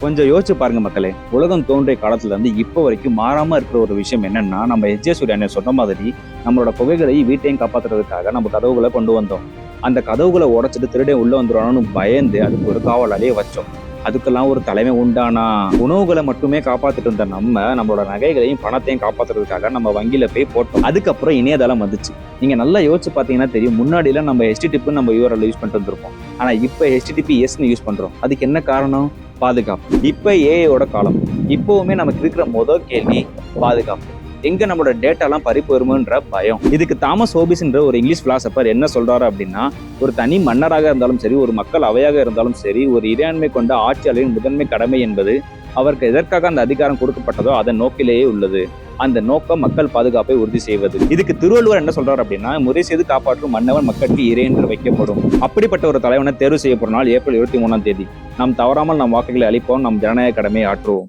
கொஞ்சம் யோசிச்சு பாருங்க மக்களே. உலகம் தோன்றிய காலத்துல இருந்து இப்போ வரைக்கும் மாறாம இருக்கிற ஒரு விஷயம் என்னன்னா, நம்ம எஸ்.ஜே. சூர்யா சொன்ன மாதிரி நம்மளோட புகைகளையும் வீட்டையும் காப்பாத்துறதுக்காக நம்ம கதவுகளை கொண்டு வந்தோம். அந்த கதவுகளை உடைச்சிட்டு திருடன் உள்ள வந்துருவானு பயந்து அதுக்கு ஒரு காவலாளியே வச்சோம். அதுக்கெல்லாம் ஒரு தலைமை உண்டானா? உணவுகளை மட்டுமே காப்பாத்திட்டு இருந்த நம்மளோட நகைகளையும் பணத்தையும் காப்பாத்துறதுக்காக நம்ம வங்கியில போய் போட்டோம். அதுக்கப்புறம் இணையதளம் வந்துச்சு. நீங்க நல்லா யோசிச்சு பாத்தீங்கன்னா தெரியும். முன்னாடி எல்லாம் நம்ம HTTP நம்ம URL யூஸ் பண்ணிட்டு இருந்திருப்போம். ஆனா இப்ப HTTPS யூஸ் பண்றோம். அதுக்கு என்ன காரணம்? பாதுகாப்பு. இப்ப ஏஐயோட காலம். இப்பவுமே நமக்கு இருக்கிற முதல் கேள்வி பாதுகாப்பு. எங்க நம்மளோட டேட்டாலாம் பறிப்பு வருமோன்ற பயம். இதுக்கு தாமஸ் ஹோபிஸ்ன்ற ஒரு இங்கிலீஷ் பிலாசபர் என்ன சொல்றாரு அப்படின்னா, ஒரு தனி மன்னராக இருந்தாலும் சரி, ஒரு மக்கள் அவையாக இருந்தாலும் சரி, ஒரு இறையாண்மை கொண்ட ஆட்சியாளரின் முதன்மை கடமை என்பது அவருக்கு எதற்காக அந்த அதிகாரம் கொடுக்கப்பட்டதோ அதன் நோக்கிலேயே உள்ளது. அந்த நோக்கம் மக்கள் பாதுகாப்பை உறுதி செய்வது. இதுக்கு திருவள்ளுவர் என்ன சொல்றாரு அப்படின்னா, முறை செய்து காப்பாற்றும் மன்னவன் மக்களுக்கு இறை என்று வைக்கப்படும். அப்படிப்பட்ட ஒரு தலைவனை தேர்வு செய்யப்படும் நாள் ஏப்ரல் 23ஆம் தேதி. நாம் தவறாமல் நம் வாக்குகளை அளிப்போம். நம் ஜனநாயக கடமையை ஆற்றுவோம்.